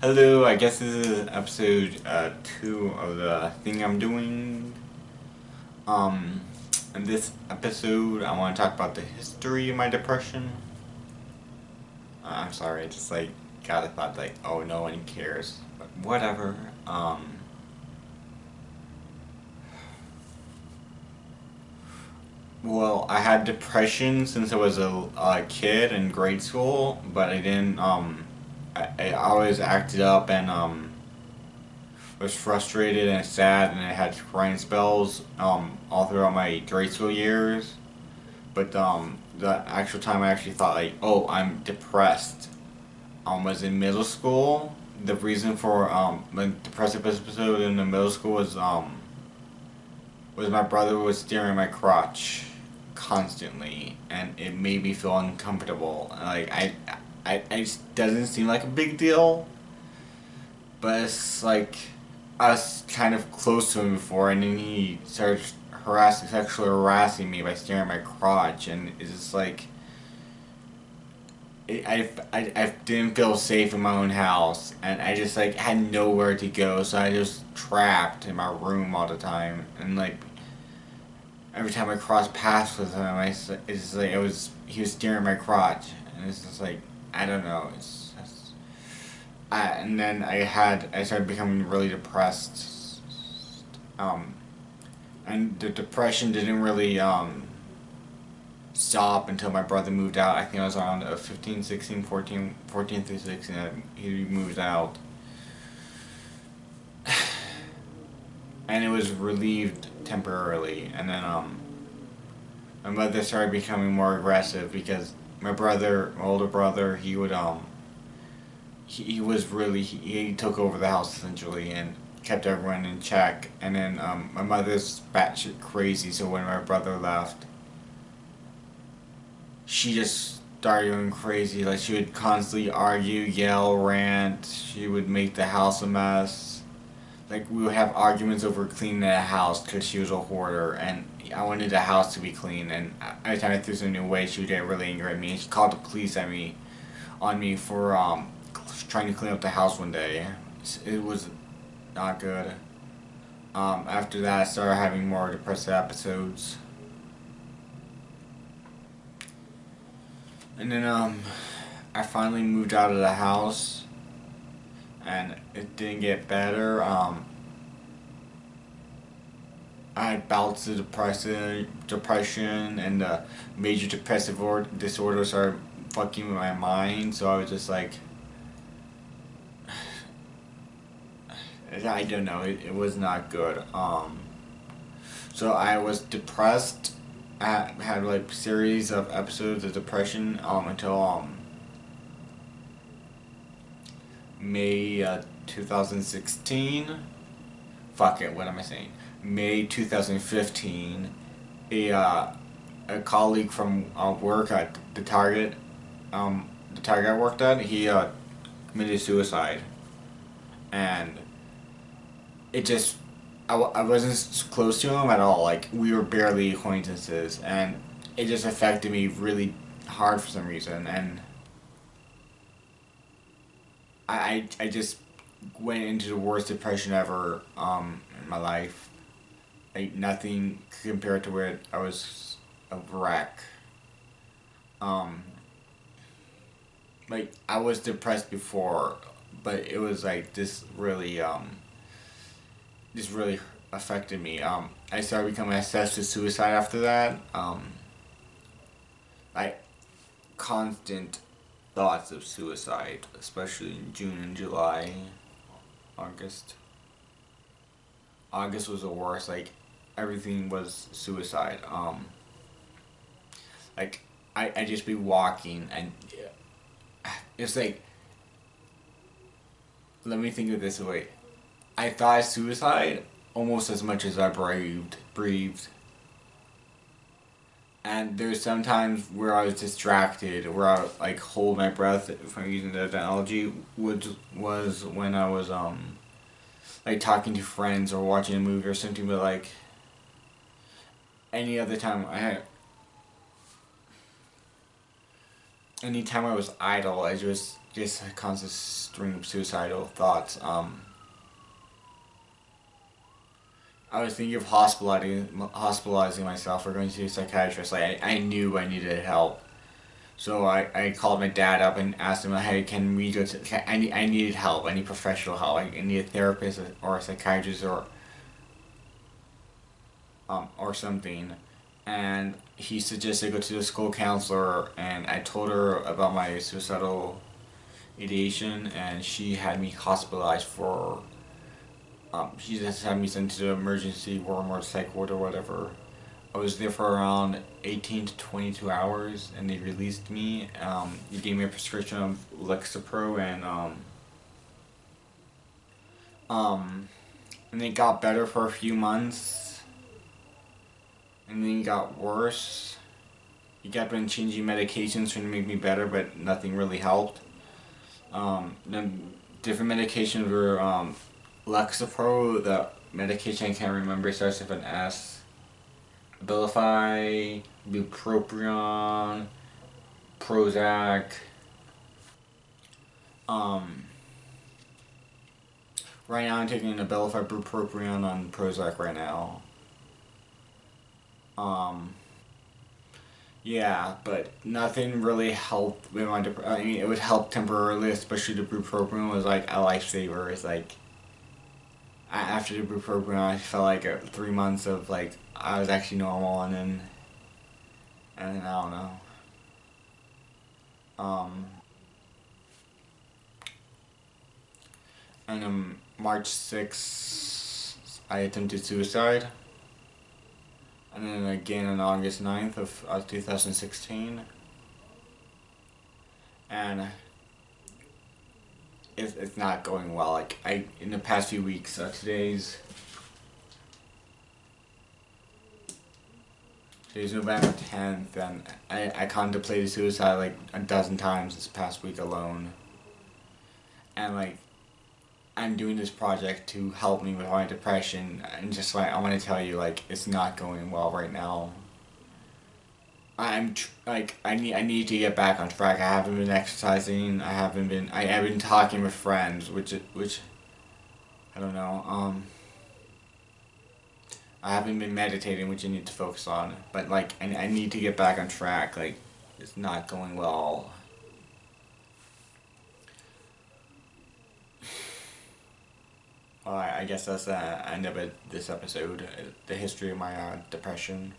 Hello, I guess this is episode 2 of the thing I'm doing. Um, in this episode, I want to talk about the history of my depression. I'm sorry, I just got a thought oh, no one cares, but whatever. Well, I had depression since I was a kid in grade school, but I didn't, I always acted up and, was frustrated and sad, and I had crying spells all throughout my grade school years. But the actual time I actually thought oh, I'm depressed was in middle school. The reason for my depressive episode in the middle school was my brother was staring at my crotch constantly, and it made me feel uncomfortable. I just doesn't seem like a big deal, but it's I was kind of close to him before, and then he started sexually harassing me by staring at my crotch, and it's just I didn't feel safe in my own house, and I just had nowhere to go, so I just trapped in my room all the time, and every time I crossed paths with him, it's just he was staring at my crotch, and it's just I don't know, and then I started becoming really depressed. Um, and the depression didn't really stop until my brother moved out. I think I was around 15, 16, 14, 14 through 16. He moved out. And it was relieved temporarily. And then my mother started becoming more aggressive because my older brother, he was really he took over the house essentially and kept everyone in check. And then my mother's batshit crazy, so when my brother left, she just started going crazy. Like, she would constantly argue, yell, rant. She would make the house a mess. Like, we would have arguments over cleaning the house because she was a hoarder, and I wanted the house to be clean. And every time I threw something away, she would get really angry at me. And she called the police on me for trying to clean up the house one day. It was not good. After that, I started having more depressive episodes. And then I finally moved out of the house, and it didn't get better. I had bouts of depression, and major depressive disorder started fucking with my mind. So I was just I don't know. It was not good. So I was depressed. I had series of episodes of depression until May 2016. Fuck it, what am I saying? May 2015. A colleague from work at the Target I worked at, he committed suicide, and it just I wasn't close to him at all. Like, we were barely acquaintances, and it just affected me really hard for some reason. And I just went into the worst depression ever in my life. Like, nothing compared to where I was a wreck. Um, I was depressed before, but it was this really affected me. I started becoming obsessed with suicide after that. Like, constant thoughts of suicide, especially in June and July. August. August was the worst. Like, everything was suicide. Like, I just be walking, and it's let me think of this way. I thought suicide almost as much as I breathed. And there's sometimes where I was distracted, where I would, hold my breath, if I'm using that analogy, which was when I was talking to friends or watching a movie or something. But any other time anytime I was idle, I just just a constant string of suicidal thoughts. I was thinking of hospitalizing myself or going to a psychiatrist. Like I knew I needed help. So I called my dad up and asked him, hey, can we go to, I needed help. I need professional help. I need a therapist or a psychiatrist or something. And he suggested go to the school counselor, and I told her about my suicidal ideation, and she had me hospitalized for, she just had me sent to the emergency room or psych ward or whatever. I was there for around 18 to 22 hours, and they released me. They gave me a prescription of Lexapro, um, and it got better for a few months, and then it got worse. He kept on changing medications trying to make me better, but nothing really helped. The different medications were Lexapro, the medication I can't remember, starts with an S. Abilify, bupropion, Prozac. Um, right now I'm taking Abilify, bupropion on Prozac right now. Um, yeah, but nothing really helped with my I mean, it would help temporarily, especially the bupropion was like a lifesaver. It's like after the bupropion, I felt like 3 months of like I was actually normal, and then I don't know. Um, and March 6th, I attempted suicide. And then again on August 9th of 2016. And it's not going well. Like, in the past few weeks, today's November 10th, and I contemplated suicide like a dozen times this past week alone. And like, I'm doing this project to help me with my depression, and just like I want to tell you, like it's not going well right now. I need to get back on track. I haven't been exercising. I've been talking with friends, which I don't know. I haven't been meditating, which I need to focus on. But like I need to get back on track. Like it's not going well. Well, I guess that's the end of this episode. The history of my depression.